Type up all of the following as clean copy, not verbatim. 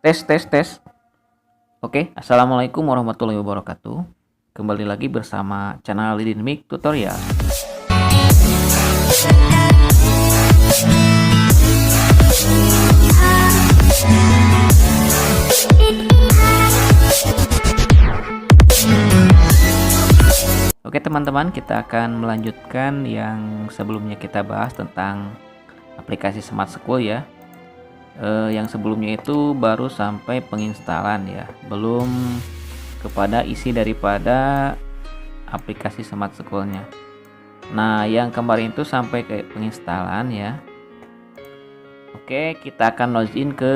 Tes, tes, tes. Oke, assalamualaikum warahmatullahi wabarakatuh. Kembali lagi bersama channel Lidin Mik Tutorial. Oke teman-teman, kita akan melanjutkan yang sebelumnya kita bahas tentang aplikasi Smart School ya. Yang sebelumnya itu baru sampai penginstalan ya, belum kepada isi daripada aplikasi Smart School-nya. Nah, yang kemarin itu sampai ke penginstalan ya. Oke, kita akan login ke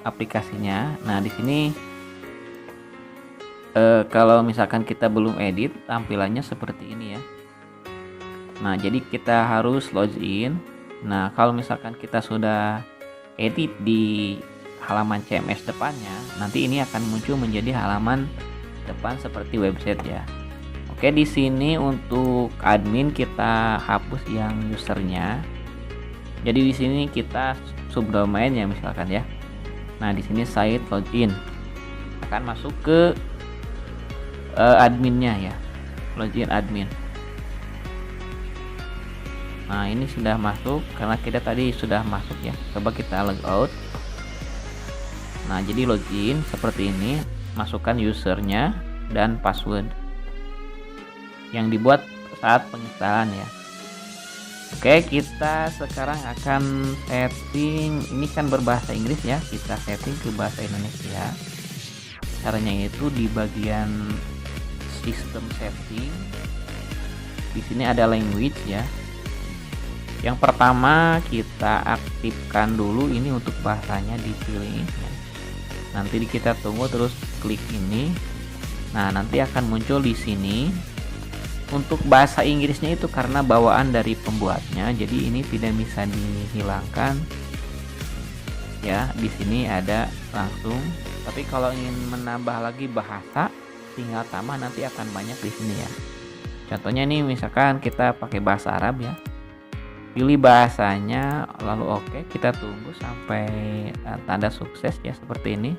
aplikasinya. Nah, di sini kalau misalkan kita belum edit, tampilannya seperti ini ya. Nah, jadi kita harus login. Nah, kalau misalkan kita sudah edit di halaman CMS depannya, nanti ini akan muncul menjadi halaman depan seperti website ya. Oke, di sini untuk admin kita hapus yang usernya. Jadi di sini kita subdomain ya misalkan ya. Nah, di sini site login akan masuk ke adminnya ya. Login admin. Nah, ini sudah masuk karena kita tadi sudah masuk ya. Coba kita logout. Nah, jadi login seperti ini, masukkan usernya dan password yang dibuat saat penginstalan ya. Oke, kita sekarang akan setting, ini kan berbahasa Inggris ya, kita setting ke bahasa Indonesia. Caranya itu di bagian sistem setting. Di sini ada language ya. Yang pertama kita aktifkan dulu ini untuk bahasanya, dipilih. Nanti kita tunggu terus klik ini. Nah, nanti akan muncul di sini. Untuk bahasa Inggrisnya itu karena bawaan dari pembuatnya, jadi ini tidak bisa dihilangkan. Ya, di sini ada langsung. Tapi kalau ingin menambah lagi bahasa, tinggal tambah, nanti akan banyak di sini ya. Contohnya nih misalkan kita pakai bahasa Arab ya. Pilih bahasanya, lalu oke, kita tunggu sampai tanda sukses ya seperti ini.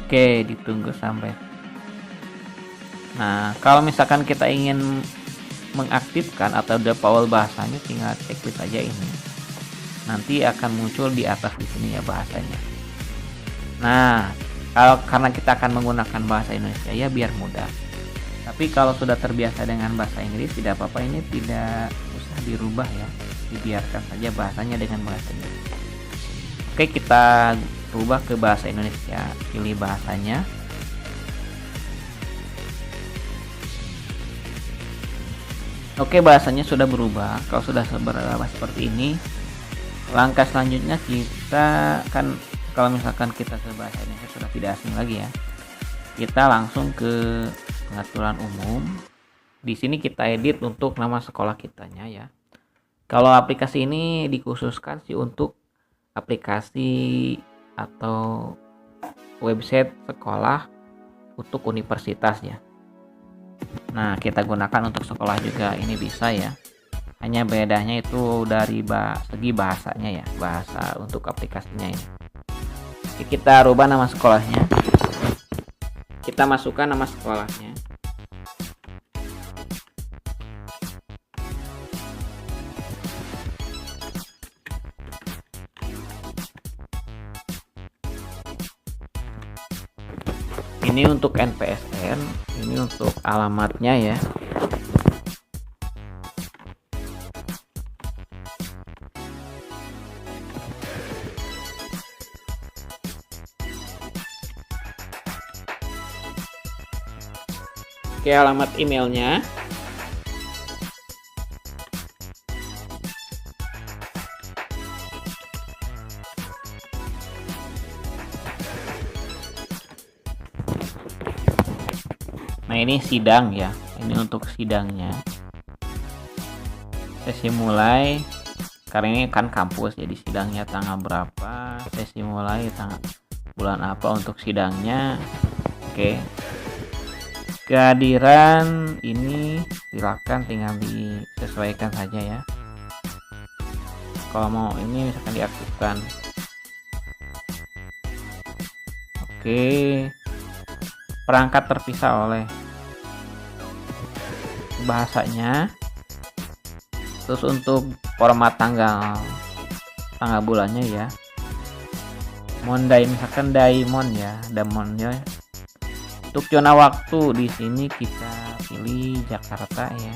Oke, ditunggu sampai. Nah, kalau misalkan kita ingin mengaktifkan atau default bahasanya, tinggal klik aja ini. Nanti akan muncul di atas di sini ya bahasanya. Nah, karena kita akan menggunakan bahasa Indonesia ya biar mudah. Tapi kalau sudah terbiasa dengan bahasa Inggris tidak apa-apa, ini tidak usah dirubah ya, dibiarkan saja bahasanya dengan bahasa Inggris. Oke, kita rubah ke bahasa Indonesia, pilih bahasanya. Oke, bahasanya sudah berubah. Kalau sudah berubah seperti ini, langkah selanjutnya kita kan, kalau misalkan kita ke bahasa Indonesia sudah tidak asing lagi ya, kita langsung ke pengaturan umum. Di sini kita edit untuk nama sekolah kitanya ya. Kalau aplikasi ini dikhususkan sih untuk aplikasi atau website sekolah untuk universitas ya. Nah, kita gunakan untuk sekolah juga ini bisa ya. Hanya bedanya itu dari segi bahasanya ya, bahasa untuk aplikasinya ya. Kita rubah nama sekolahnya, kita masukkan nama sekolahnya. Ini untuk NPSN, ini untuk alamatnya ya. Oke, alamat emailnya. Nah, ini sidang ya. Ini untuk sidangnya. Sesi mulai, karena ini kan kampus, jadi sidangnya tanggal berapa, sesi mulai tanggal bulan apa untuk sidangnya. Oke. Kehadiran ini silakan tinggal disesuaikan saja ya. Kalau mau ini misalkan diaktifkan. Oke, perangkat terpisah oleh bahasanya. Terus untuk format tanggal bulannya ya, Monday misalkan Diamond ya, Diamond ya. Untuk zona waktu di sini kita pilih Jakarta ya,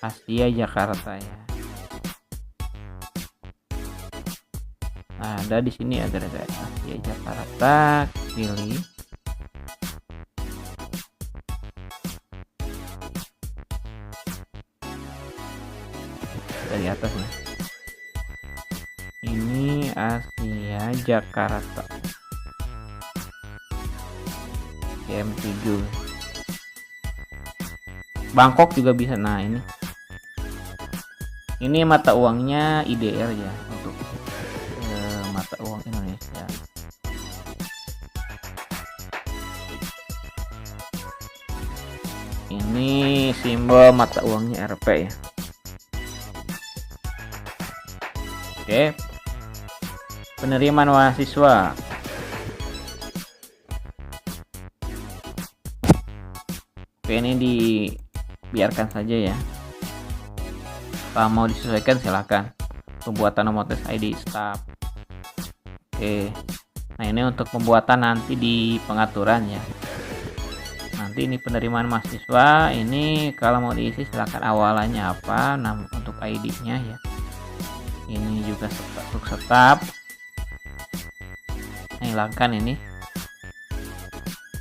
Asia Jakarta ya. Nah, ada di sini ada Asia Jakarta, pilih. Dari atasnya. Ini Asia Jakarta. jam 7. Bangkok juga bisa. Nah, ini mata uangnya IDR ya, untuk mata uang Indonesia. Ini simbol mata uangnya Rp ya. Oke, penerimaan mahasiswa. Oke, ini dibiarkan saja ya. Kalau mau disesuaikan silakan. Pembuatan nomor tes ID staff. Oke, nah ini untuk pembuatan nanti di pengaturan ya. Nanti ini penerimaan mahasiswa. Ini kalau mau diisi silakan awalannya apa, untuk ID-nya ya. Ini juga untuk staf. Hilangkan ini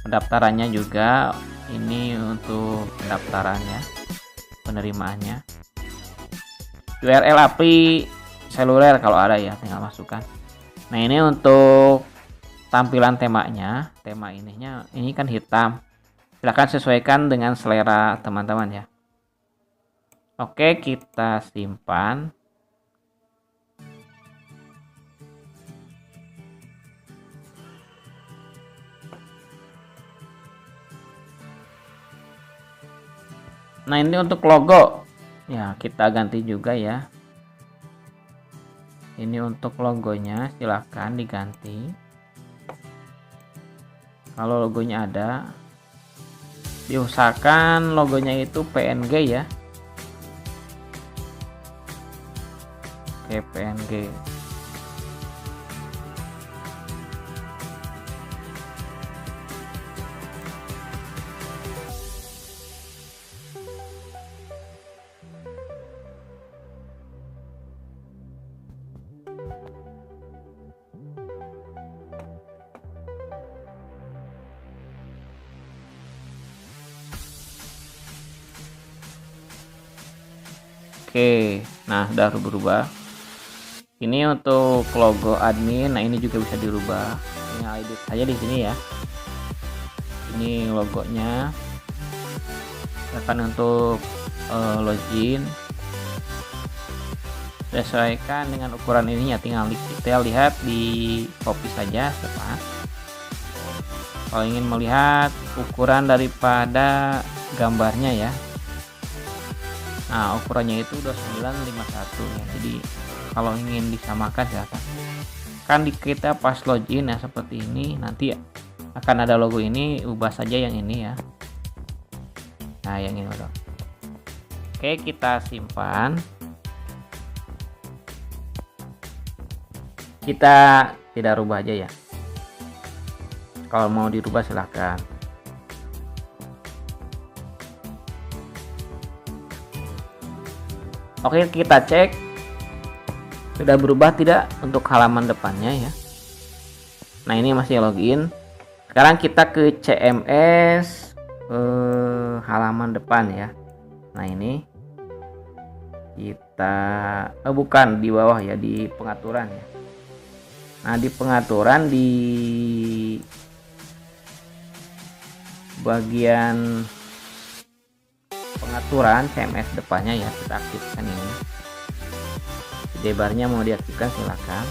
pendaftarannya juga. Ini untuk pendaftarannya, penerimaannya. URL API seluler kalau ada ya, tinggal masukkan. Nah, ini untuk tampilan temanya. Tema ininya ini kan hitam. Silahkan sesuaikan dengan selera teman-teman ya. Oke, kita simpan. Nah, ini untuk logo ya, kita ganti juga ya. Ini untuk logonya silahkan diganti. Kalau logonya ada, diusahakan logonya itu PNG ya. Oke, PNG. Oke, nah udah berubah. Ini untuk logo admin. Nah, ini juga bisa dirubah. Tinggal edit aja di sini ya. Ini logonya. Silakan untuk login. Sesuaikan dengan ukuran ininya. Tinggal kita lihat di copy saja cepat. Kalau ingin melihat ukuran daripada gambarnya ya. Nah, ukurannya itu 2951 ya. Jadi kalau ingin disamakan silakan. Kan di kita pas login ya seperti ini, nanti akan ada logo ini, ubah saja yang ini ya. Nah, yang ini loh. Oke, kita simpan. Kita tidak rubah aja ya. Kalau mau dirubah silahkan. Oke, kita cek sudah berubah tidak untuk halaman depannya ya. Nah, ini masih login. Sekarang kita ke CMS halaman depan ya. Nah, ini kita bukan di bawah ya, di pengaturan ya. Nah, di pengaturan di bagian pengaturan CMS depannya ya, kita aktifkan ini. Barnya mau diaktifkan silakan.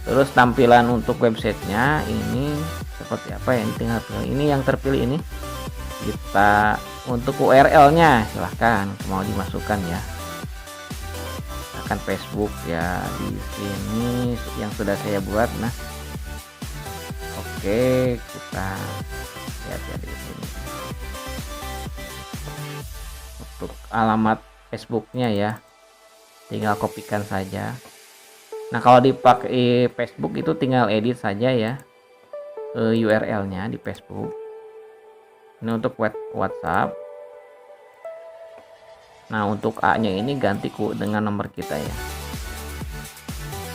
Terus tampilan untuk websitenya ini seperti apa ya, tinggal pilih ini yang terpilih ini. Kita untuk URL-nya silahkan mau dimasukkan ya. Akan Facebook ya di sini yang sudah saya buat. Nah, oke, kita lihat ya di sini. Untuk alamat Facebooknya ya, tinggal kopikan saja. Nah, kalau dipakai Facebook itu tinggal edit saja ya URL-nya di Facebook. Ini untuk WhatsApp. Nah, untuk A-nya ini ganti dengan nomor kita ya.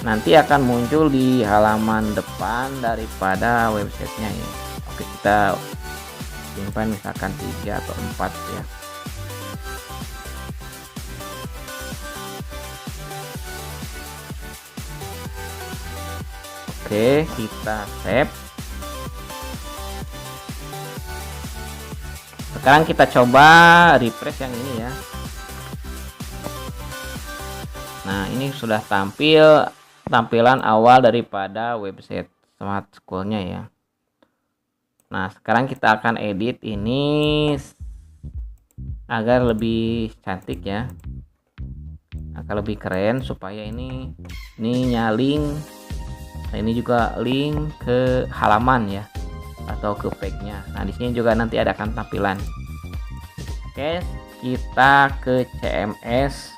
Nanti akan muncul di halaman depan daripada websitenya ya. Oke, kita simpan misalkan 3 atau 4 ya. Oke, kita save. Sekarang kita coba refresh yang ini ya. Nah, ini sudah tampilan awal daripada website Smart School-nya ya. Nah, sekarang kita akan edit ini agar lebih cantik ya, agar lebih keren, supaya ini nyaling. Nah, ini juga link ke halaman ya, atau ke page-nya. Nah, di sini juga nanti ada akan tampilan. Oke, kita ke CMS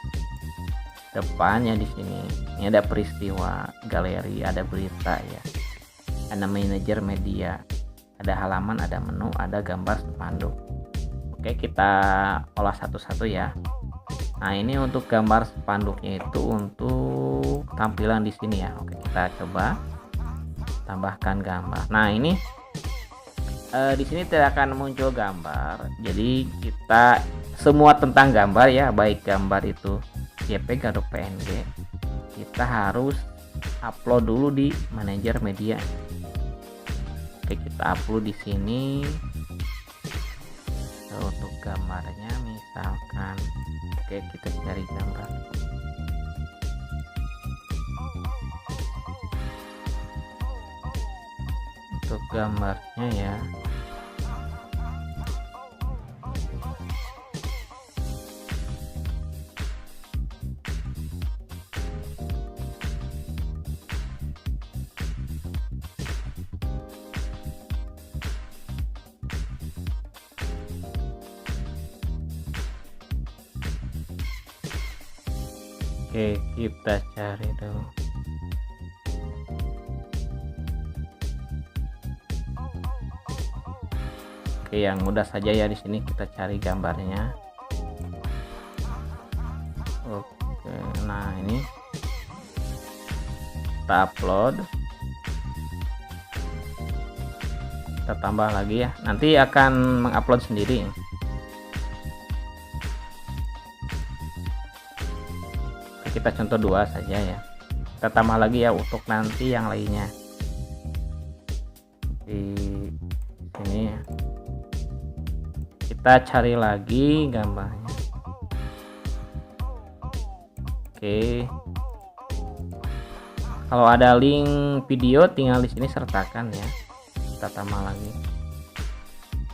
depannya di sini. Ini ada peristiwa, galeri, ada berita ya. Ada manajer media, ada halaman, ada menu, ada gambar spanduk. Oke, kita olah satu-satu ya. Nah, ini untuk gambar spanduknya itu untuk tampilan di sini ya. Oke, kita coba tambahkan gambar. Nah, ini di sini tidak akan muncul gambar. Jadi kita semua tentang gambar ya, baik gambar itu JPG atau PNG, kita harus upload dulu di manajer media. Oke, kita upload di sini. Untuk gambarnya misalkan, oke, kita cari gambar. Untuk gambarnya ya, oke, kita cari dulu. Oke, yang mudah saja ya, di sini kita cari gambarnya. Oke, nah ini kita upload. Kita tambah lagi ya, nanti akan mengupload sendiri. Oke, kita contoh 2 saja ya. Kita tambah lagi ya untuk nanti yang lainnya di sini ya. Kita cari lagi gambarnya. Oke, kalau ada link video tinggal di sini sertakan ya. Kita tambah lagi,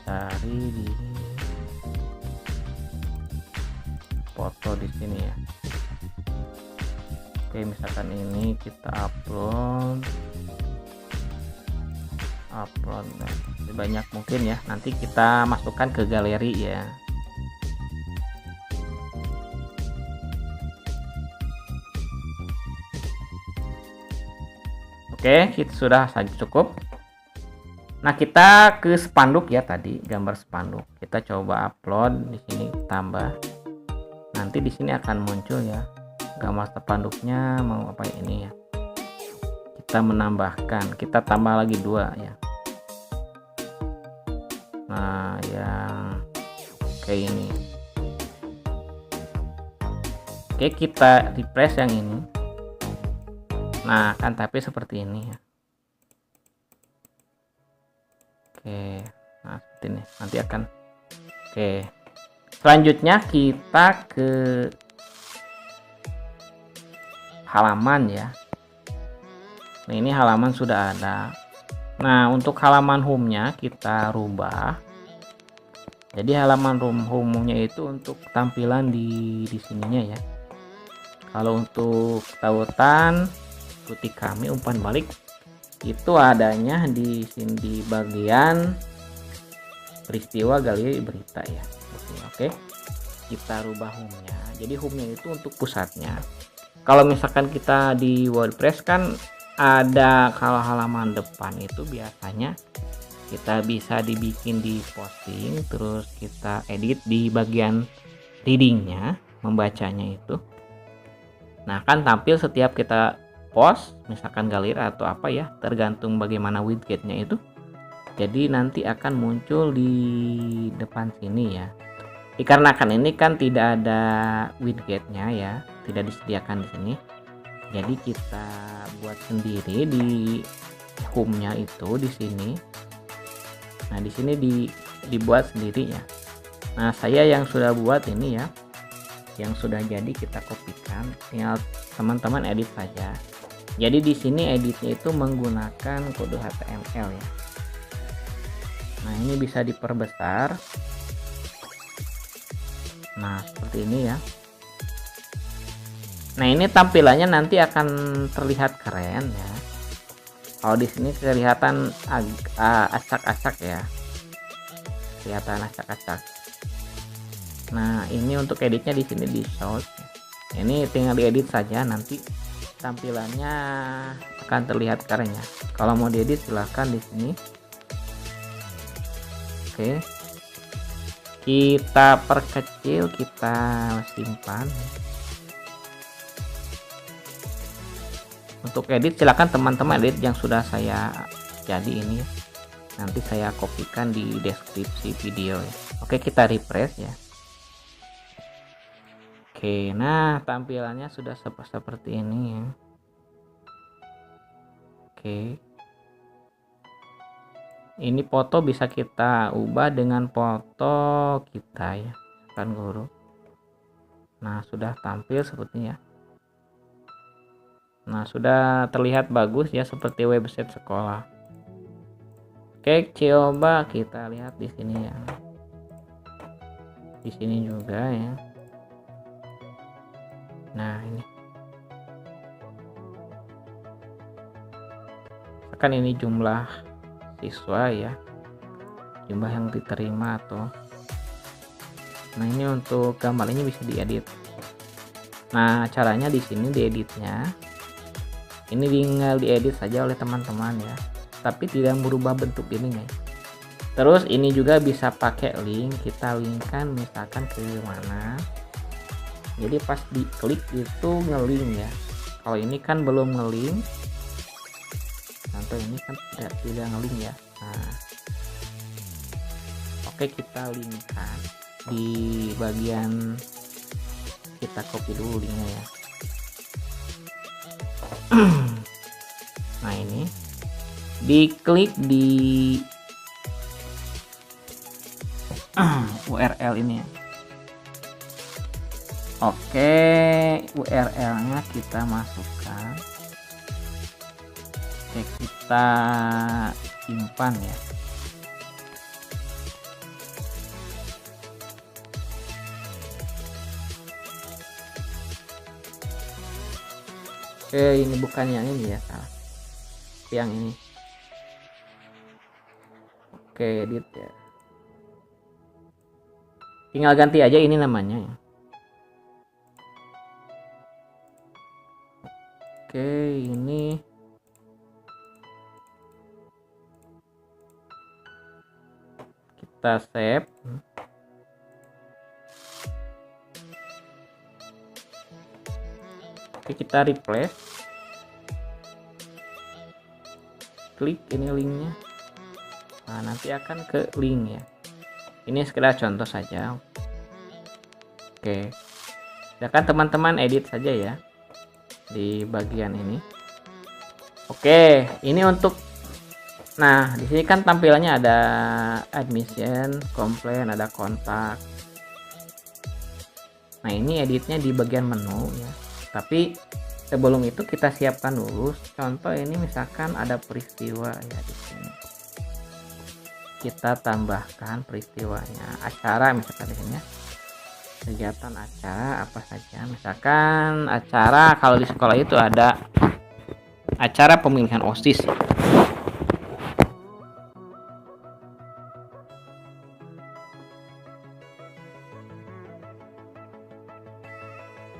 cari di foto di sini ya. Oke, misalkan ini kita upload sebanyak mungkin ya. Nanti kita masukkan ke galeri ya. Oke, kita sudah cukup. Nah, kita ke spanduk ya, tadi gambar spanduk. Kita coba upload di sini, tambah. Nanti di sini akan muncul ya gambar spanduknya mau apa ini ya. Kita menambahkan, kita tambah lagi 2 ya. Nah, yang kayak ini. Oke, kita refresh yang ini. Nah, kan tapi seperti ini ya. Oke, nah seperti ini. Nanti akan. Oke, selanjutnya kita ke halaman ya. Nah, ini halaman sudah ada. Nah, untuk halaman home-nya kita rubah. Jadi halaman umumnya itu untuk tampilan di sininya ya. Kalau untuk tautan, ikuti kami umpan balik itu adanya di sini di bagian peristiwa gali berita ya. Oke, kita rubah home-nya. Jadi home-nya itu untuk pusatnya. Kalau misalkan kita di WordPress kan ada, kalau halaman depan itu biasanya kita bisa dibikin di posting, terus kita edit di bagian readingnya, membacanya itu. Nah, kan tampil setiap kita post, misalkan galeri atau apa ya, tergantung bagaimana widgetnya itu. Jadi nanti akan muncul di depan sini ya. Dikarenakan ini kan tidak ada widgetnya ya, tidak disediakan di sini. Jadi kita buat sendiri di home-nya itu di sini. Nah, di sini dibuat sendiri ya. Nah, saya yang sudah buat ini ya, yang sudah jadi kita kopikan, tinggal teman-teman edit saja. Jadi di sini editnya itu menggunakan kode HTML ya. Nah, ini bisa diperbesar. Nah, seperti ini ya. Nah, ini tampilannya nanti akan terlihat keren ya. Kalau di sini kelihatan acak-acak ya. Kelihatan acak-acak. Nah, ini untuk editnya di sini di source. Ini tinggal diedit saja, nanti tampilannya akan terlihat keren ya. Kalau mau diedit silahkan di sini. Oke. Kita perkecil, kita simpan. Untuk edit silakan teman-teman edit yang sudah saya jadi ini. Nanti saya kopikan di deskripsi video ya. Oke, kita refresh ya. Oke, nah tampilannya sudah seperti ini ya. Oke. Ini foto bisa kita ubah dengan foto kita ya, kan guru. Nah, sudah tampil sepertinya. Nah, sudah terlihat bagus ya, seperti website sekolah. Oke, coba kita lihat di sini ya. Di sini juga ya. Nah, ini. Kan ini jumlah siswa ya. Jumlah yang diterima atau. Nah, ini untuk gambar ini bisa diedit. Nah, caranya di sini dieditnya. Ini tinggal diedit saja oleh teman-teman ya, tapi tidak merubah bentuk ini guys. Terus ini juga bisa pakai link, kita linkkan misalkan ke mana. Jadi pas diklik itu ngelink ya. Kalau ini kan belum ngelink, contoh ini kan tidak ngelink ya. Nah, oke, kita linkkan di bagian, kita copy dulu linknya ya. Nah, ini diklik di URL ini ya. Oke, URL-nya kita masukkan. Oke, kita simpan ya. Oke, ini bukan yang ini ya, salah. Yang ini. Oke, edit ya. Tinggal ganti aja ini namanya ya. Oke, ini kita save. Oke, kita replace. Klik ini linknya. Nah, nanti akan ke link ya. Ini sekedar contoh saja. Oke, silakan teman-teman edit saja ya di bagian ini. Oke, ini untuk, nah di sini kan tampilannya ada admission, komplain, ada kontak. Nah, ini editnya di bagian menu ya. Tapi sebelum itu kita siapkan dulu. Contoh ini misalkan ada peristiwa ya di sini. kita tambahkan peristiwanya, acara misalkan di sini ya. Kegiatan acara apa saja, misalkan acara kalau di sekolah itu ada acara pemilihan OSIS.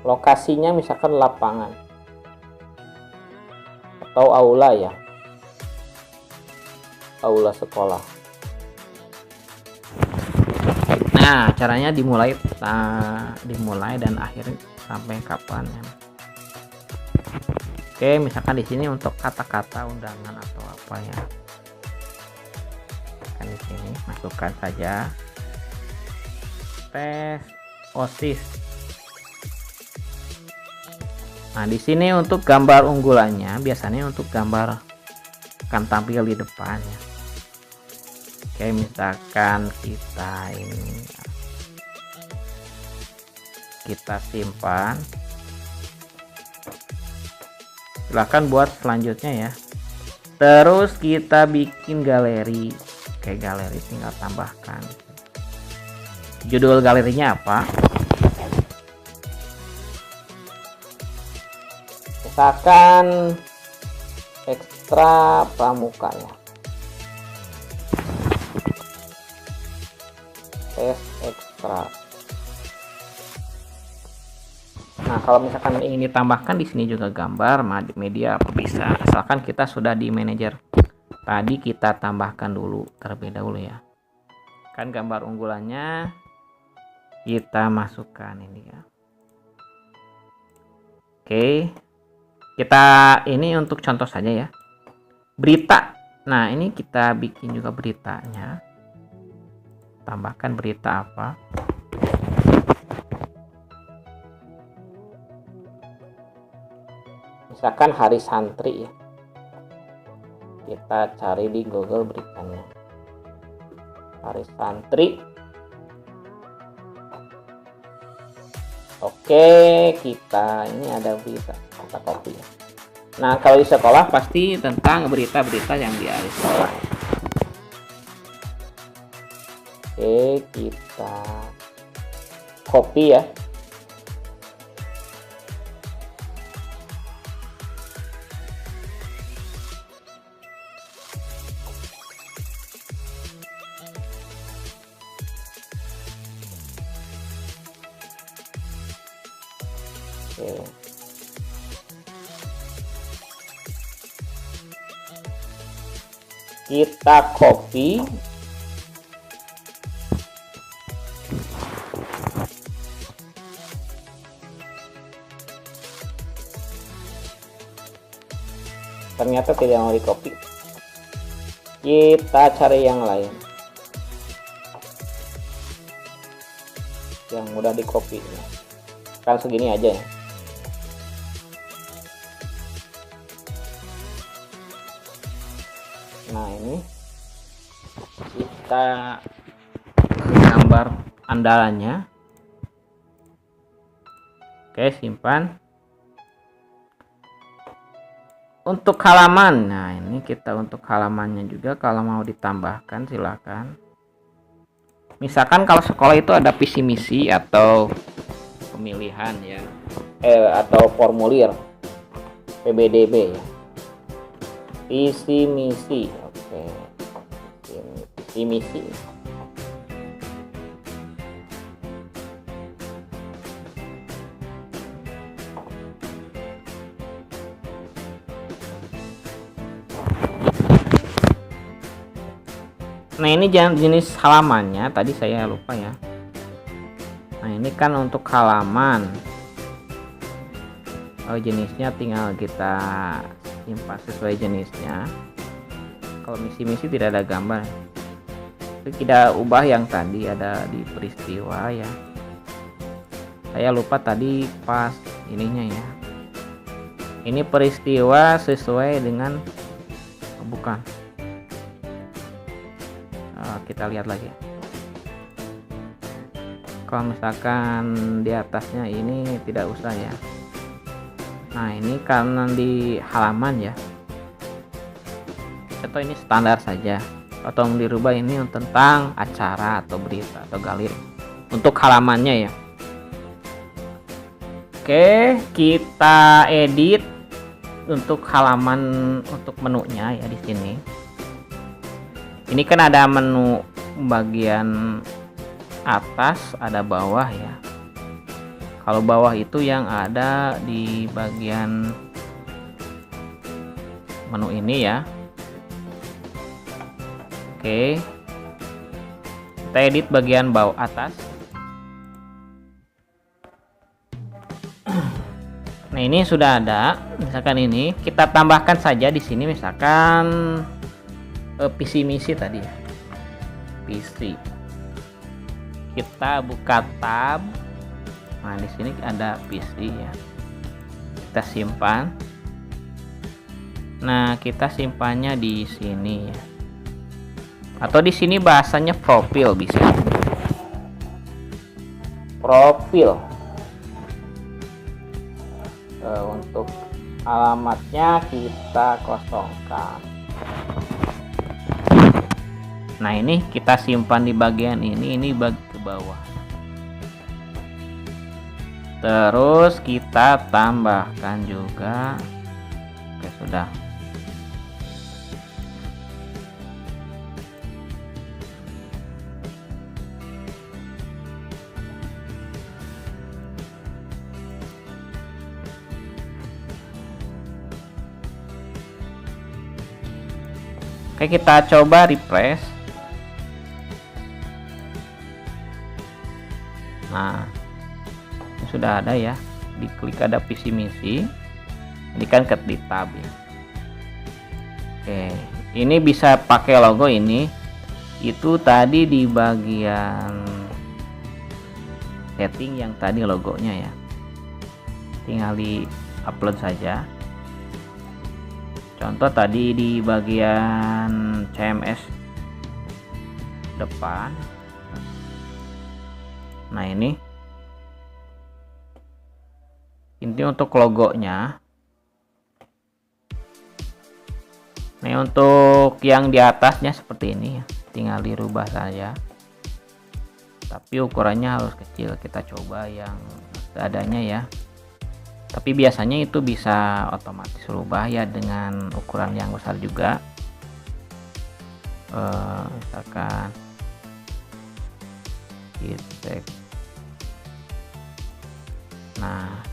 Lokasinya misalkan lapangan atau aula ya, aula sekolah. Nah, caranya dimulai dan akhir sampai kapan ya. Oke, misalkan di sini untuk kata-kata undangan atau apa ya. Kan di sini masukkan saja tes OSIS. Nah, di sini untuk gambar unggulannya biasanya untuk gambar akan tampil di depan ya. Oke, misalkan kita simpan, silahkan buat selanjutnya ya. Terus kita bikin galeri. Oke, galeri tinggal tambahkan judul galerinya apa, misalkan ekstra pramuka ya, tes ekstra. Nah, kalau misalkan ingin ditambahkan di sini juga gambar media apa bisa, asalkan kita sudah di manajer. Tadi kita tambahkan dulu terlebih dahulu ya. Kan gambar unggulannya kita masukkan ini ya. Oke. Kita ini untuk contoh saja ya. Berita. Nah, ini kita bikin juga beritanya. Tambahkan berita apa? Misalkan Hari Santri ya. Kita cari di Google beritanya. Hari Santri. Oke, kita ini ada berita. Kita copy ya. Nah, kalau di sekolah pasti tentang berita-berita yang di hari sekolah. Oke, kita copy ya. Oke. Kita copy. Ternyata tidak mau di copy. Kita cari yang lain yang mudah di copy. Kan segini aja ya. Nah, ini kita gambar andalannya. Oke, simpan. Untuk halaman, nah ini kita untuk halamannya juga kalau mau ditambahkan silakan. Misalkan kalau sekolah itu ada visi misi atau pemilihan ya, atau formulir PBDB ya, visi misi. Oke, visi misi. Nah, ini jenis halamannya tadi saya lupa ya. Nah, ini kan untuk halaman. Oh, jenisnya tinggal kita simpan sesuai jenisnya. Kalau misi-misi tidak ada gambar. Kita ubah yang tadi ada di peristiwa ya. Saya lupa tadi pas ininya ya. Ini peristiwa sesuai dengan bukan. Kita lihat lagi. Kalau misalkan di atasnya ini tidak usah ya. Nah, ini karena di halaman ya, atau ini standar saja. atau dirubah ini tentang acara atau berita atau galeri untuk halamannya ya. Oke, kita edit untuk halaman untuk menunya ya di sini. Ini kan ada menu bagian atas, ada bawah ya. Kalau bawah itu yang ada di bagian menu ini ya. Oke, kita edit bagian bawah atas. Nah, ini sudah ada. Misalkan ini kita tambahkan saja di sini, misalkan visi misi tadi ya. PC. Kita buka tab. Nah, di sini ada PC ya. Kita simpan. Nah, kita simpannya di sini ya. Atau di sini bahasanya profil bisa. Profil. Untuk alamatnya kita kosongkan. Nah, ini kita simpan di bagian ini ke bawah. Terus kita tambahkan juga. Oke, sudah. Oke, kita coba refresh. Nah, ini sudah ada ya. Diklik ada visi misi. Ini kan di tab ya. Oke, ini bisa pakai logo ini. Itu tadi di bagian setting yang tadi logonya ya. Tinggal di upload saja. Contoh tadi di bagian CMS depan. Nah, ini untuk logonya. Nah, untuk yang di atasnya seperti ini ya, tinggal dirubah saja. Tapi ukurannya harus kecil. Kita coba yang seadanya ya. Tapi biasanya itu bisa otomatis rubah ya dengan ukuran yang besar juga. Misalkan kita, nah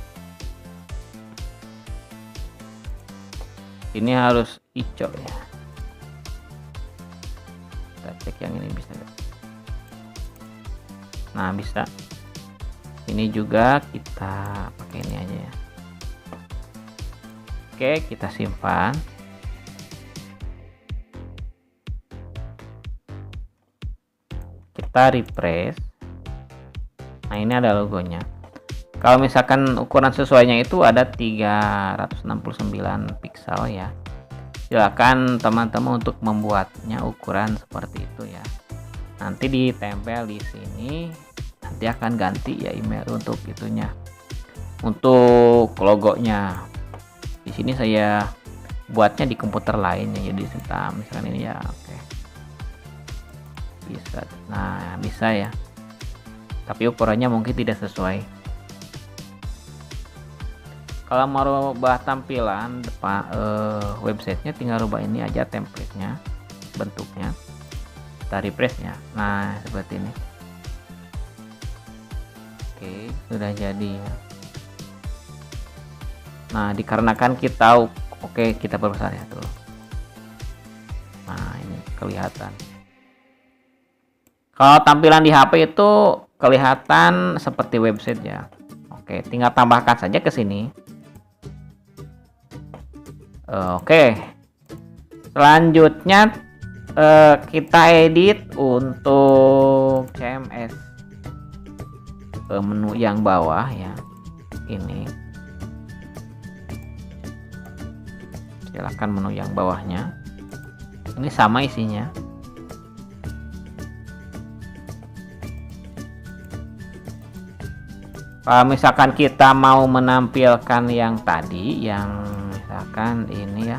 ini harus hijau ya. Kita cek yang ini bisa gak? Nah, bisa. Ini juga kita pakai ini aja ya. Oke, kita simpan. Kita refresh. Nah, ini ada logonya. Kalau misalkan ukuran sesuainya itu ada 369 pixel ya. Silakan teman-teman untuk membuatnya ukuran seperti itu ya. Nanti ditempel di sini. Nanti akan ganti ya email untuk itunya. Untuk logonya. Di sini saya buatnya di komputer lain ya, jadi misalkan ini ya. Oke, bisa. Nah, bisa ya, tapi ukurannya mungkin tidak sesuai. Kalau mau rubah tampilan depan websitenya, tinggal rubah ini aja template-nya, bentuknya. Kita refresh ya. Nah, seperti ini. Oke, sudah jadi ya. Nah, dikarenakan kita oke, kita perbesar ya tuh. Nah, ini kelihatan. Kalau tampilan di HP itu kelihatan seperti website ya. Oke, tinggal tambahkan saja ke sini. Oke. Selanjutnya kita edit untuk CMS. Menu yang bawah ya. Ini. Silakan menu yang bawahnya. Ini sama isinya. Kalau misalkan kita mau menampilkan yang tadi, yang misalkan ini ya,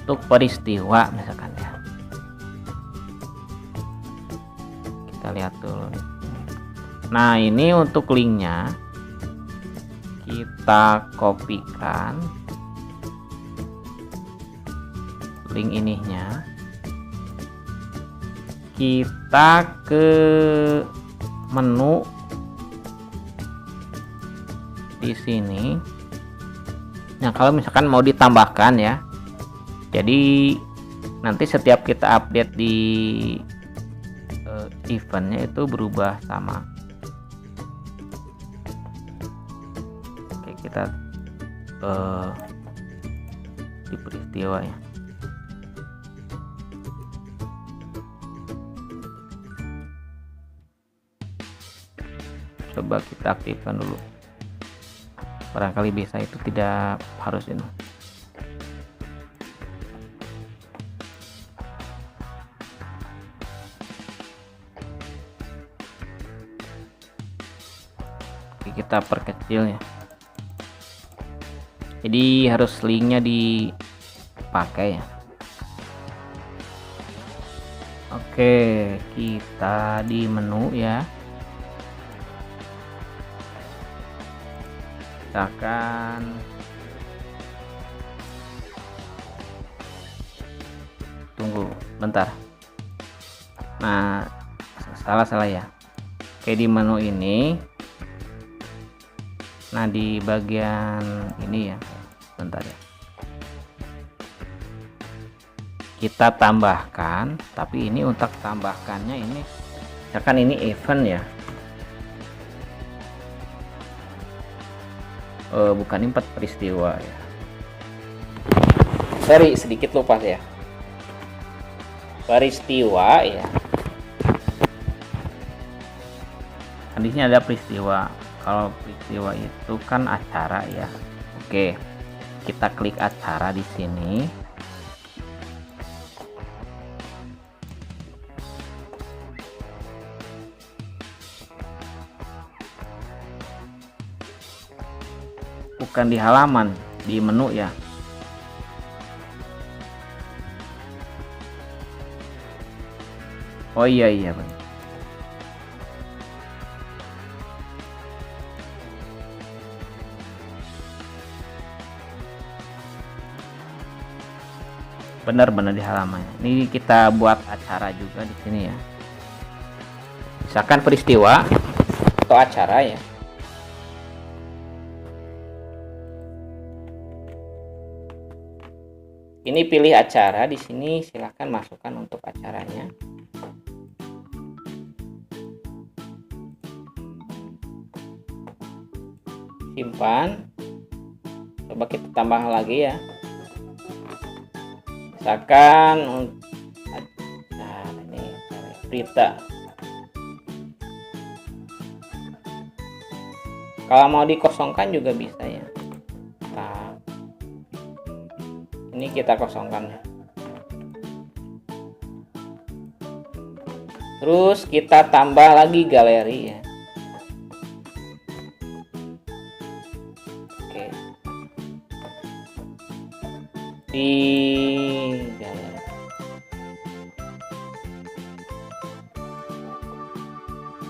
untuk peristiwa misalkan ya. kita lihat dulu. Nah, ini untuk linknya kita kopikan link ininya, kita ke menu di sini. Nah, kalau misalkan mau ditambahkan ya, jadi nanti setiap kita update di eventnya itu berubah sama. Oke, kita di peristiwa ya. Coba kita aktifkan dulu, barangkali bisa, itu tidak harus ini. Oke, kita perkecil ya, jadi harus linknya dipakai ya. Oke, kita di menu ya, misalkan tunggu bentar. Nah, salah ya. Oke, di menu ini, nah di bagian ini ya, bentar ya, kita tambahkan. Tapi ini untuk tambahkannya ini, misalkan ini event ya, bukan 4 peristiwa ya, sorry sedikit lupa ya, peristiwa ya, kan di sini ada peristiwa. Kalau peristiwa itu kan acara ya. Oke, kita klik acara di sini. Bukan di halaman, di menu ya. Oh iya benar. Benar-benar di halamannya. Ini kita buat acara juga di sini ya. Misalkan peristiwa atau acara ya. Ini pilih acara di sini, silahkan masukkan untuk acaranya. Simpan. Coba kita tambah lagi ya. Misalkan nah ini berita. Kalau mau dikosongkan juga bisa ya. Nah, ini kita kosongkan. Terus kita tambah lagi galeri ya. Oke. Di galeri.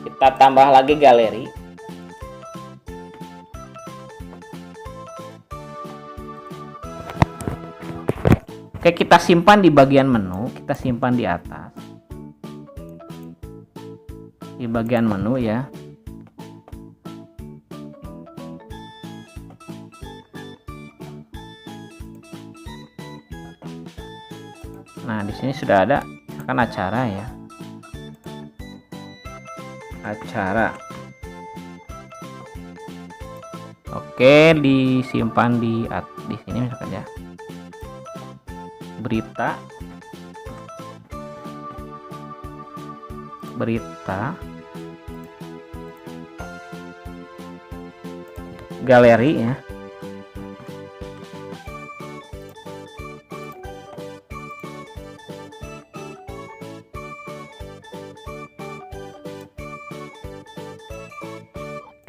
Kita tambah lagi galeri. Oke, kita simpan di bagian menu, kita simpan di atas. Di bagian menu ya. Nah, di sini sudah ada kan acara ya. Acara. Oke, disimpan di sini misalkan ya. Berita, galeri ya.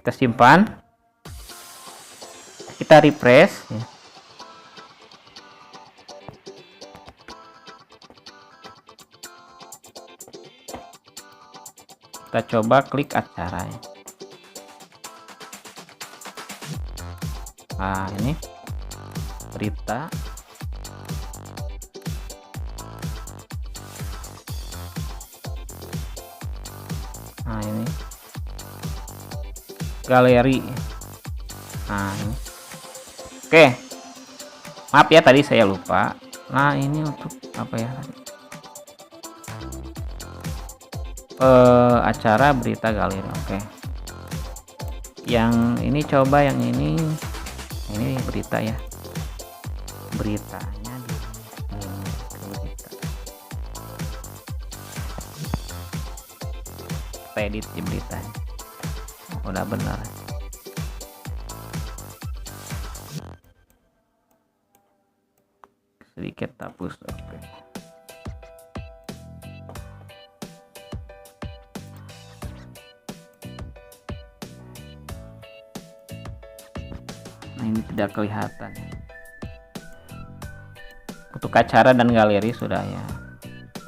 Kita simpan, kita refresh ya. Kita coba klik acara ya. Nah, ini berita. Nah, ini galeri. Nah, ini. Oke. Maaf ya tadi saya lupa. Nah, ini untuk apa ya? Acara berita galeri. Oke. Yang ini coba yang ini berita ya. Beritanya di berita. Kita edit di beritanya. Udah benar. Sedikit hapus. Oke. Nah, ini tidak kelihatan. Untuk acara dan galeri sudah ya.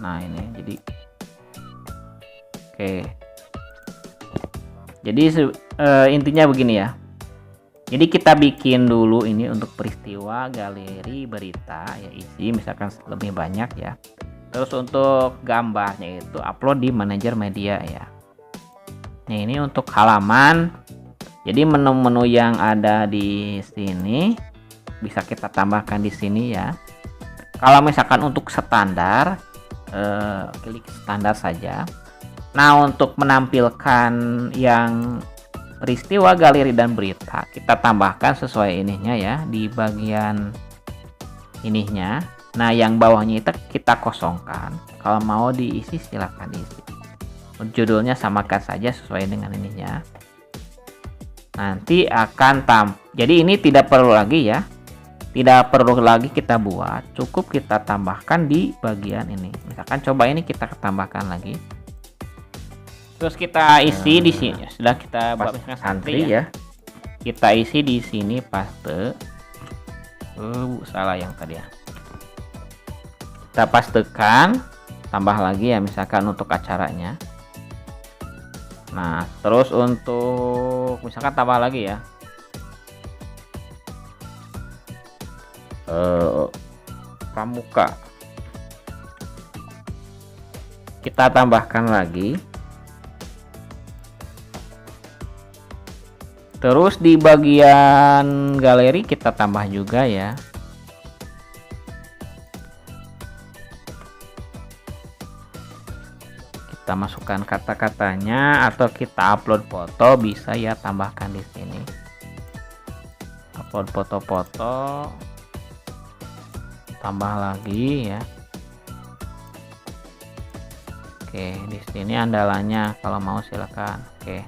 Nah, ini jadi oke. Jadi intinya begini ya. Jadi kita bikin dulu ini untuk peristiwa, galeri, berita ya, isi misalkan lebih banyak ya. Terus untuk gambarnya itu upload di manajer media ya. Nah, ini untuk halaman. Jadi menu-menu yang ada di sini bisa kita tambahkan di sini ya. Kalau misalkan untuk standar, klik standar saja. Nah, untuk menampilkan yang peristiwa, galeri, dan berita, kita tambahkan sesuai ininya ya, di bagian ininya. Nah, yang bawahnya itu kita kosongkan. Kalau mau diisi silakan diisi. Judulnya samakan saja sesuai dengan ininya. Nanti akan jadi ini tidak perlu lagi ya. Tidak perlu lagi kita buat, cukup kita tambahkan di bagian ini. Misalkan coba ini kita tambahkan lagi. Terus kita isi di sini. Sudah kita buat misalkan santri ya. Kita isi di sini paste. Salah yang tadi ya. Kita pastekan, tambah lagi ya misalkan untuk acaranya. Nah, terus untuk misalkan tambah lagi ya. Pramuka. Kita tambahkan lagi. Terus di bagian galeri kita tambah juga ya. Kita masukkan kata-katanya atau kita upload foto bisa ya, tambahkan di sini. Upload foto-foto. Tambah lagi ya. Oke, di sini andalannya kalau mau silakan. Oke.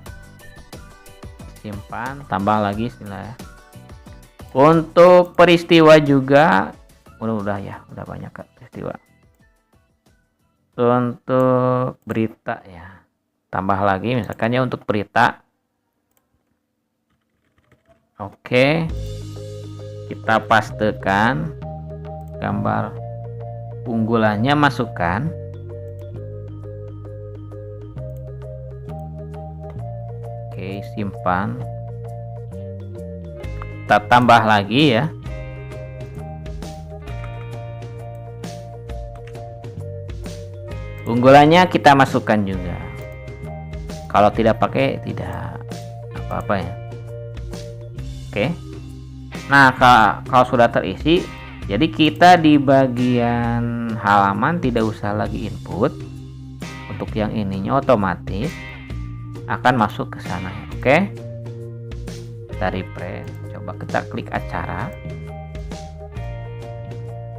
Simpan, tambah lagi silakan. Untuk peristiwa juga udah ya, udah banyak peristiwa. Untuk berita ya, tambah lagi misalkannya untuk berita. Oke, kita pastekan gambar unggulannya, masukkan. Oke, simpan. Kita tambah lagi ya. Unggulannya kita masukkan juga. Kalau tidak pakai tidak apa-apa ya. Oke. Nah, kalau sudah terisi, jadi kita di bagian halaman tidak usah lagi input. Untuk yang ininya otomatis akan masuk ke sana. Oke. Kita refresh. Coba kita klik acara.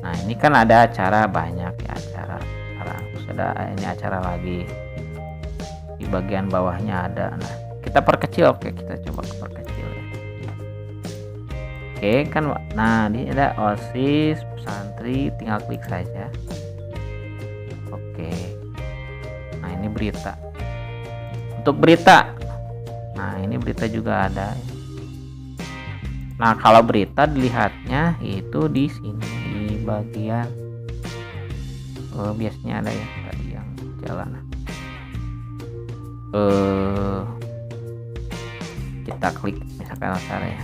Nah, ini kan ada acara banyak ya, acara. Terus ada ini acara lagi. Di bagian bawahnya ada. Nah, kita perkecil. Oke, kita coba perkecil ya. Oke, kan. Nah, ini ada OSIS, santri, tinggal klik saja. Oke. Nah, ini berita. Untuk berita. Nah, ini berita juga ada. Nah, kalau berita dilihatnya itu di sini di bagian biasanya ada ya tadi yang jalan. kita klik misalkan acara ya.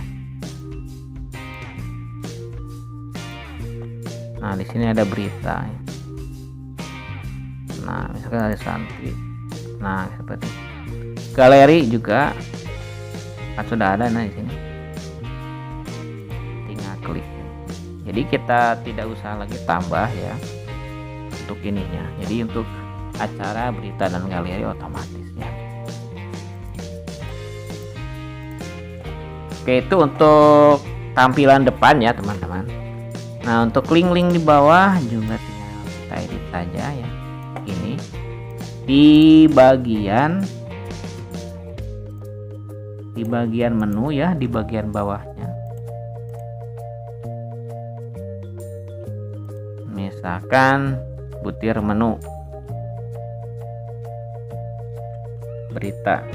Nah, di sini ada berita. Nah, misalkan ada Santi. Nah, seperti galeri juga kan sudah ada. Nah, di sini tinggal klik. Jadi kita tidak usah lagi tambah ya untuk ininya. Jadi untuk acara, berita, dan galeri otomatis ya. Oke, itu untuk tampilan depan ya teman-teman. Nah, untuk link-link di bawah juga tinggal kita edit saja ya. Ini di bagian menu ya, di bagian bawahnya. Misalkan butir menu berita.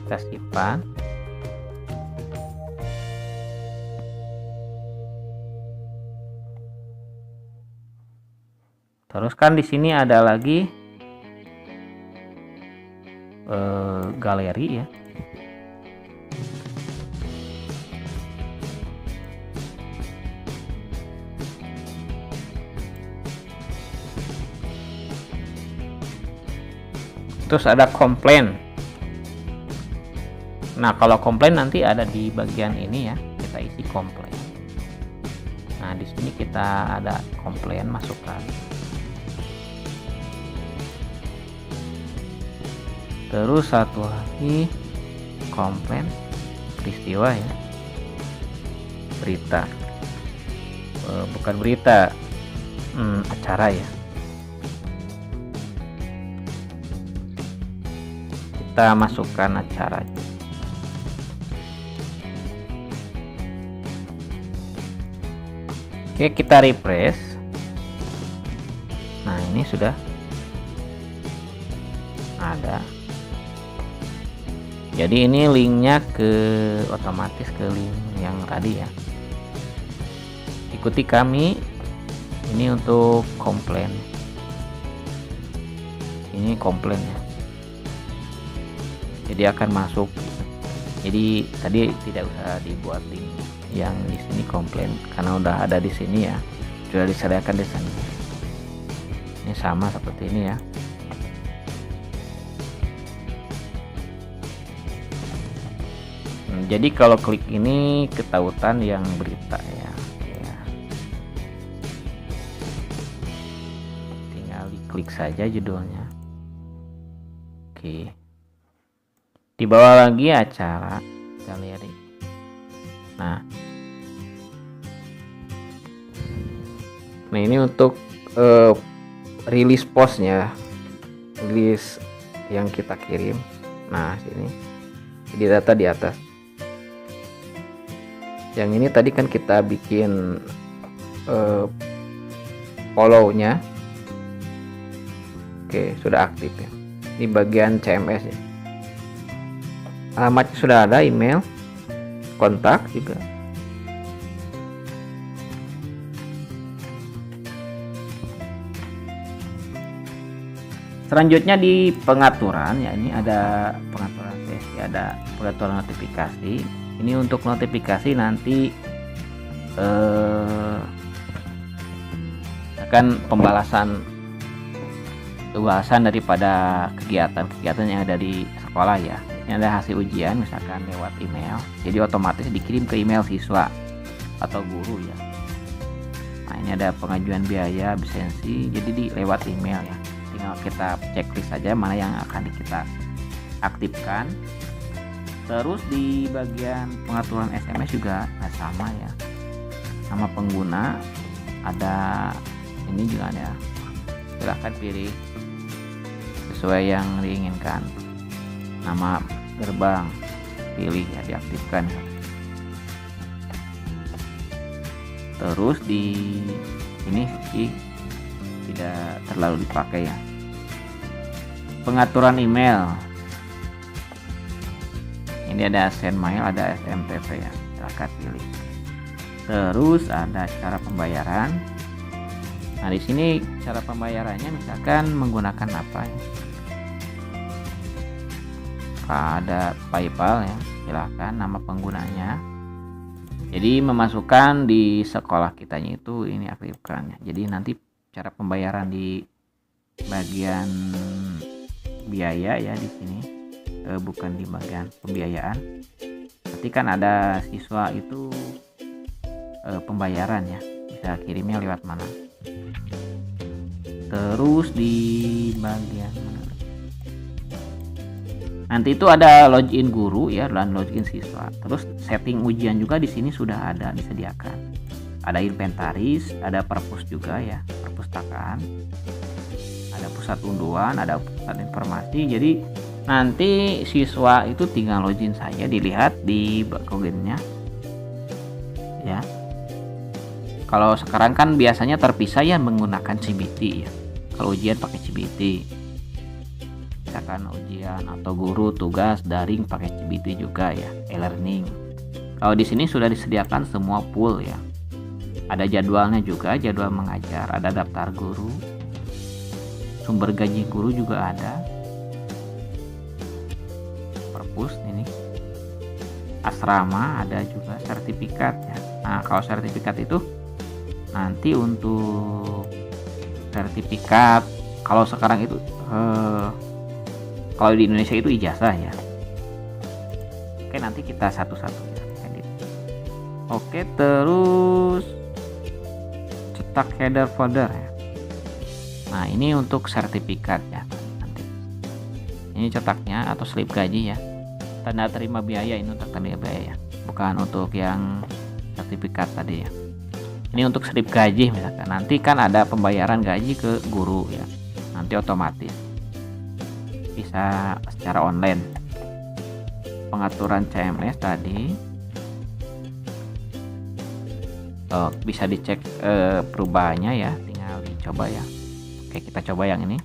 Kita simpan. Terus kan di sini ada lagi galeri ya. Terus ada komplain. Nah, kalau komplain nanti ada di bagian ini ya, kita isi komplain. Nah, di sini kita ada komplain, masukkan. Terus satu lagi komplain peristiwa ya, berita, bukan berita, acara ya. Kita masukkan acaranya. Oke, kita refresh. Nah, ini sudah ada. Jadi ini linknya otomatis ke link yang tadi ya. Ikuti kami. Ini untuk komplain. Ini komplain ya. Jadi akan masuk. Jadi tadi tidak usah dibuat link yang di sini komplain karena udah ada di sini ya, sudah disediakan di sana. Ini sama seperti ini ya. Jadi kalau klik ini ketahuan yang berita ya. Tinggal diklik saja judulnya. Oke. Di bawah lagi acara galeri. Nah, ini untuk rilis postnya, rilis yang kita kirim. Nah, sini di data di atas. Yang ini tadi kan kita bikin follow-nya. Oke, sudah aktif ya. Di bagian CMS ya. Alamatnya sudah ada, email, kontak juga. Selanjutnya di pengaturan ya, ini ada pengaturan sesi, ada pengaturan notifikasi. Ini untuk notifikasi nanti akan pembalasan daripada kegiatan yang ada di sekolah ya. Ini ada hasil ujian misalkan lewat email, jadi otomatis dikirim ke email siswa atau guru ya. Nah, ini ada pengajuan biaya absensi, jadi lewat email ya. Tinggal kita checklist saja mana yang akan kita aktifkan. Terus di bagian pengaturan SMS juga sama ya, nama pengguna ada, ini juga ada. Silahkan pilih sesuai yang diinginkan. Nama gerbang pilih ya, diaktifkan. Terus di ini sih tidak terlalu dipakai ya. Pengaturan email. Ini ada send mail, ada SMTP ya. Silahkan pilih. Terus ada cara pembayaran. Nah, di sini cara pembayarannya misalkan menggunakan apa ya? Ada PayPal ya, silahkan nama penggunanya. Jadi memasukkan di sekolah kitanya itu ini aktifkan ya. Jadi nanti cara pembayaran di bagian biaya ya di sini, bukan di bagian pembiayaan. Nanti kan ada siswa itu pembayaran ya, bisa kirimnya lewat mana. Terus di bagian mana? Nanti itu ada login guru ya dan login siswa. Terus setting ujian juga di sini sudah ada disediakan. Ada inventaris, ada perpus juga ya, perpustakaan. Ada pusat unduan, ada pusat informasi. Jadi nanti siswa itu tinggal login saja, dilihat di background-nya ya. Kalau sekarang kan biasanya terpisah ya menggunakan CBT ya. Kalau ujian pakai CBT. Misalkan ujian atau guru tugas daring pakai CBT juga ya, e-learning. Kalau di sini sudah disediakan semua pool ya. Ada jadwalnya juga, jadwal mengajar, ada daftar guru. Sumber gaji guru juga ada. Perpus ini. Asrama ada juga, sertifikat ya. Nah, kalau sertifikat itu nanti untuk sertifikat, kalau sekarang itu kalau di Indonesia itu ijazah ya. Oke, nanti kita satu-satu ya. Oke, terus cetak header folder ya. Nah, ini untuk sertifikat ya. Nanti ini cetaknya atau slip gaji ya. Tanda terima biaya, ini untuk tanda biaya ya. Bukan untuk yang sertifikat tadi ya. Ini untuk slip gaji misalkan. Nanti kan ada pembayaran gaji ke guru ya. Nanti otomatis bisa secara online. Pengaturan CMS tadi bisa dicek perubahannya ya, tinggal dicoba ya. Oke, kita coba yang ini.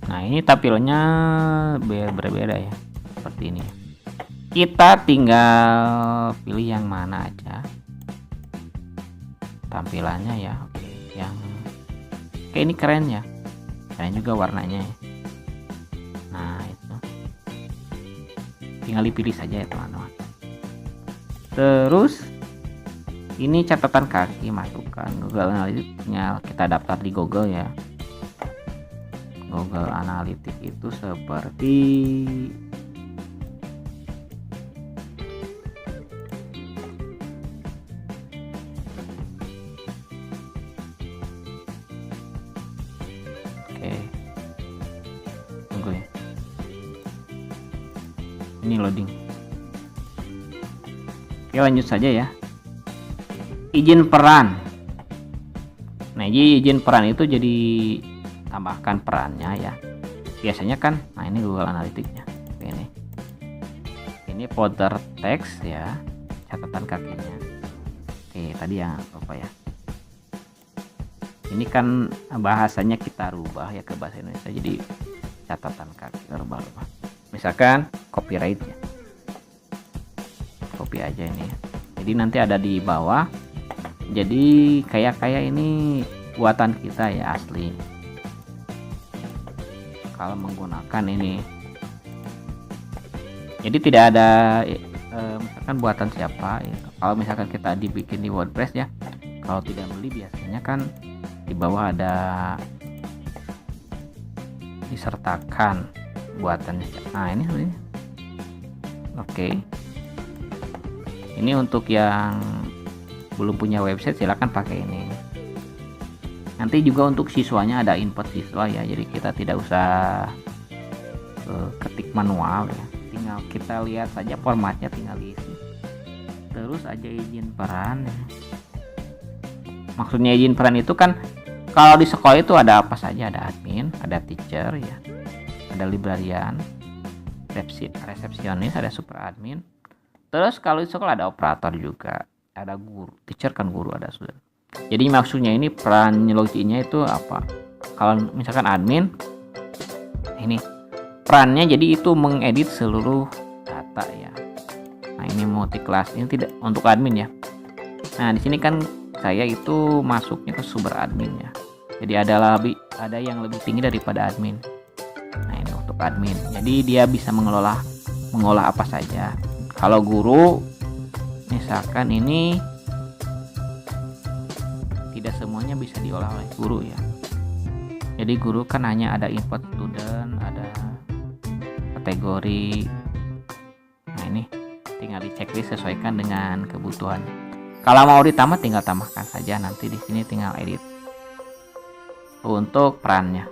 Nah, ini tampilnya berbeda ya, seperti ini. Kita tinggal pilih yang mana aja tampilannya ya. Oke, ini keren ya, keren juga warnanya ya. Nah, itu tinggal dipilih saja ya teman-teman. Terus ini catatan kaki, masukkan Google Analytics, tinggal kita daftar di Google ya. Google Analytics itu seperti tunggu ya, ini loading. Oke, lanjut saja ya. Izin peran. Nah, izin peran itu jadi tambahkan perannya ya. Biasanya kan, nah ini Google Analytics-nya. Ini folder teks ya, catatan kakinya. Oke, tadi yang apa ya? Ini kan bahasanya kita rubah ya ke bahasa Indonesia, jadi catatan kaki rubah-rubah. Misalkan copyright ya. Copy aja ini ya. Jadi nanti ada di bawah. Jadi kayak ini buatan kita ya, asli. Kalau menggunakan ini, jadi tidak ada misalkan buatan siapa ya. Kalau misalkan kita dibikin di WordPress ya, kalau tidak beli biasanya kan di bawah ada disertakan buatannya. Nah, ini sebenarnya oke. Ini untuk yang belum punya website silahkan pakai ini. Nanti juga untuk siswanya ada input siswa ya, jadi kita tidak usah ketik manual ya, tinggal kita lihat saja formatnya, tinggal diisi. Terus aja izin peran ya. Maksudnya izin peran itu kan kalau di sekolah itu ada apa saja, ada admin, ada teacher ya, ada librarian, resepsionis, ada super admin. Terus kalau di sekolah ada operator juga, ada guru, teacher kan guru, ada student. Jadi maksudnya ini peran loginnya itu apa? Kalau misalkan admin, ini perannya jadi itu mengedit seluruh data ya. Nah, ini multi class, ini tidak untuk admin ya. Nah, di sini kan saya itu masuknya ke sumber admin ya. Jadi ada yang lebih tinggi daripada admin. Nah, ini untuk admin. Jadi dia bisa mengolah apa saja. Kalau guru misalkan ini tidak semuanya bisa diolah oleh guru ya. Jadi guru kan hanya ada input student, ada kategori. Nah, ini tinggal di checklist sesuaikan dengan kebutuhan. Kalau mau ditambah tinggal tambahkan saja, nanti di sini tinggal edit. Untuk perannya.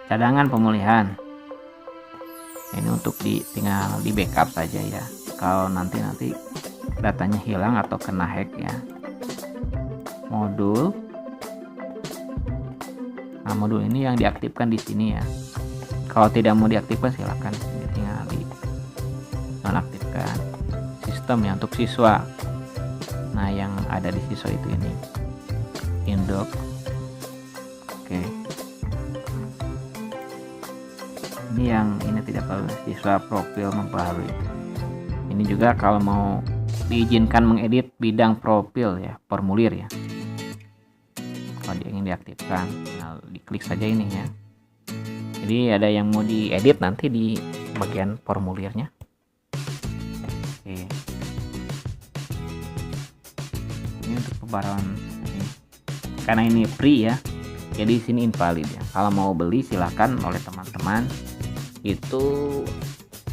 Cadangan pemulihan. Ini untuk tinggal di backup saja ya. Kalau nanti datanya hilang atau kena hack ya. Modul. Nah, modul ini yang diaktifkan di sini ya. Kalau tidak mau diaktifkan silahkan tinggal di nonaktifkan. Sistem ya untuk siswa. Nah, yang ada di siswa itu ini. Indox. Oke. Ini yang ini tidak perlu, siswa profil memperbarui. Ini juga kalau mau diizinkan mengedit bidang profil ya, formulir ya. Kalau dia ingin diaktifkan, tinggal diklik saja ini ya. Jadi ada yang mau diedit nanti di bagian formulirnya. Oke. Ini untuk pembaruan ini. Karena ini free ya. Jadi di sini invalid ya. Kalau mau beli silahkan oleh teman-teman. Itu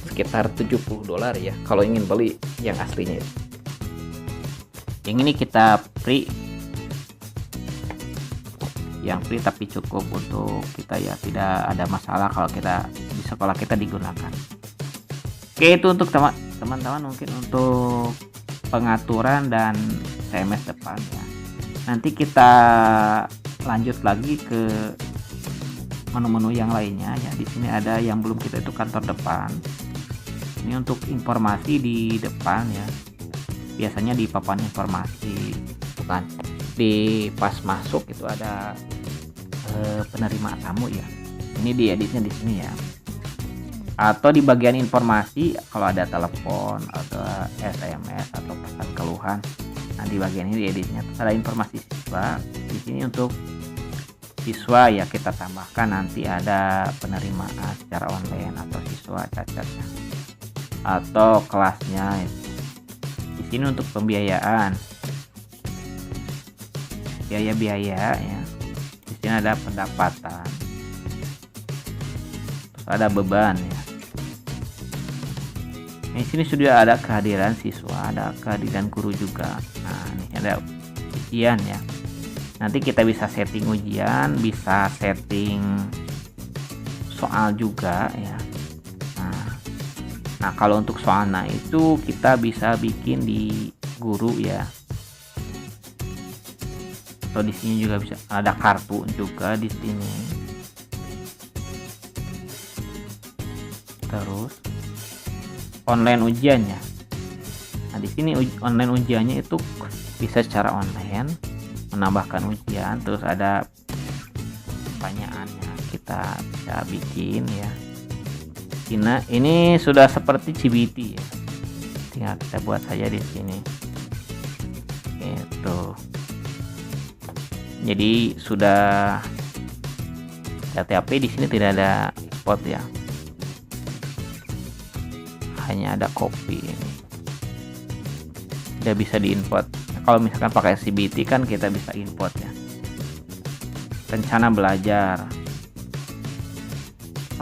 sekitar $70 ya kalau ingin beli yang aslinya. Yang ini kita free. Yang free tapi cukup untuk kita ya, tidak ada masalah kalau kita di sekolah kita digunakan. Oke, itu untuk teman-teman mungkin untuk pengaturan dan CMS depan ya. Nanti kita lanjut lagi ke menu-menu yang lainnya ya. Di sini ada yang belum kita, itu kantor depan. Ini untuk informasi di depan ya. Biasanya di papan informasi, bukan di pas masuk itu ada penerima tamu ya. Ini dieditnya di sini ya. Atau di bagian informasi kalau ada telepon atau SMS atau pesan keluhan. Nah, di bagian ini dieditnya ada informasi siswa. Di sini untuk siswa ya kita tambahkan nanti ada penerimaan secara online atau siswa cacatnya atau kelasnya. Di sini untuk pembiayaan, biaya ya. Di sini ada pendapatan, terus ada beban ya. Di sini sudah ada kehadiran siswa, ada kehadiran guru juga. Nah, ini ada ujian ya. Nanti kita bisa setting ujian, bisa setting soal juga ya. Nah, kalau untuk soalnya itu kita bisa bikin di guru ya. Atau di sini juga bisa ada kartu juga di sini. Terus online ujiannya. Nah, di sini online ujiannya itu bisa secara online, menambahkan ujian, terus ada pertanyaannya kita bisa bikin ya. Ini sudah seperti CBT ya. Tinggal kita buat saja di sini. Itu. Jadi sudah TTP di sini tidak ada export ya. Hanya ada copy ini. Tidak bisa diimport. Kalau misalkan pakai CBT kan kita bisa import ya. Rencana belajar,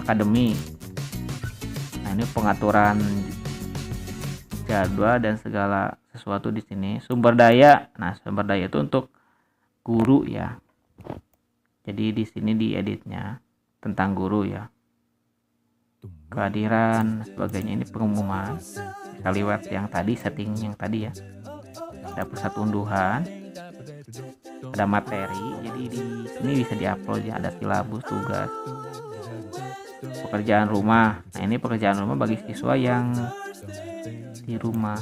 akademik. Nah, ini pengaturan jadwal dan segala sesuatu di sini. Sumber daya. Nah, sumber daya itu untuk guru ya. Jadi di sini di editnya tentang guru ya. Kehadiran sebagainya, ini pengumuman. Kita lihat yang tadi, setting yang tadi ya. Ada pusat unduhan, ada materi, jadi di sini bisa diupload ya, ada silabus, tugas, pekerjaan rumah. Nah, ini pekerjaan rumah bagi siswa yang di rumah.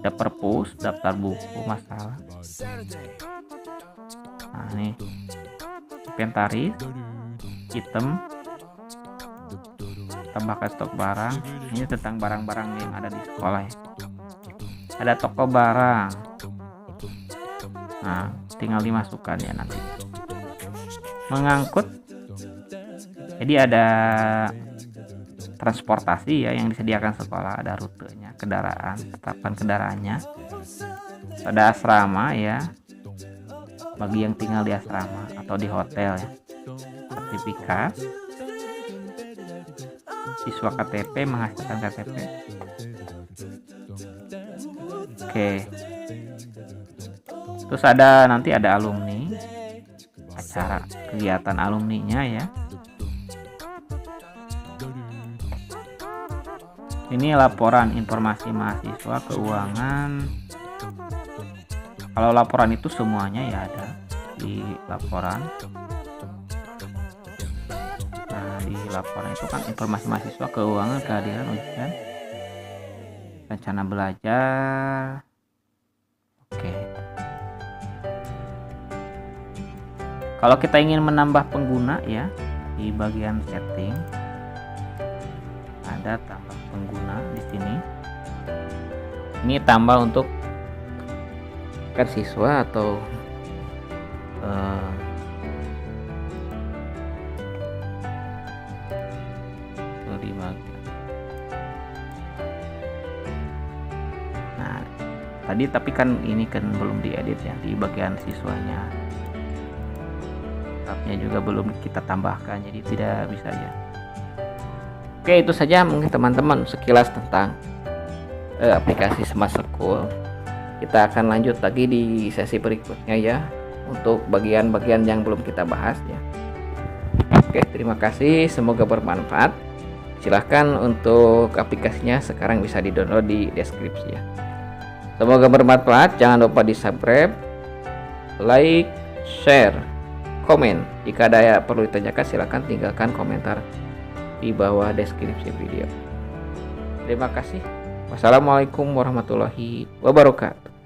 Ada perpus, daftar buku, masalah. Nah, ini inventaris, item, tambahkan stok barang. Ini tentang barang-barang yang ada di sekolah ya. Ada toko barang. Nah, tinggal dimasukkan ya nanti. Mengangkut. Jadi ada transportasi ya yang disediakan sekolah, ada rutenya, kendaraan, ketetapan kendaraannya. Ada asrama ya, bagi yang tinggal di asrama atau di hotel ya. Sertifikat. Siswa KTP, menghasilkan KTP. Oke. Terus nanti ada alumni, acara kegiatan alumninya ya. Ini laporan informasi mahasiswa keuangan. Kalau laporan itu semuanya ya ada di laporan. Nah, di laporan itu kan informasi mahasiswa keuangan, kehadiran ujian, rencana belajar. Oke. Kalau kita ingin menambah pengguna ya, di bagian setting ada tambah pengguna di sini. Ini tambah untuk kan siswa atau di bagian. Nah, tadi tapi kan ini kan belum diedit ya di bagian siswanya. Tabnya juga belum kita tambahkan, jadi tidak bisa ya. Oke, itu saja mungkin teman-teman sekilas tentang aplikasi Smart School. Kita akan lanjut lagi di sesi berikutnya ya, untuk bagian-bagian yang belum kita bahas ya. Oke, terima kasih, semoga bermanfaat. Silahkan untuk aplikasinya sekarang bisa di-download di deskripsi ya. Semoga bermanfaat, jangan lupa di-subscribe, like, share, komen. Jika ada yang perlu ditanyakan silahkan tinggalkan komentar di bawah deskripsi video. Terima kasih. Wassalamualaikum warahmatullahi wabarakatuh.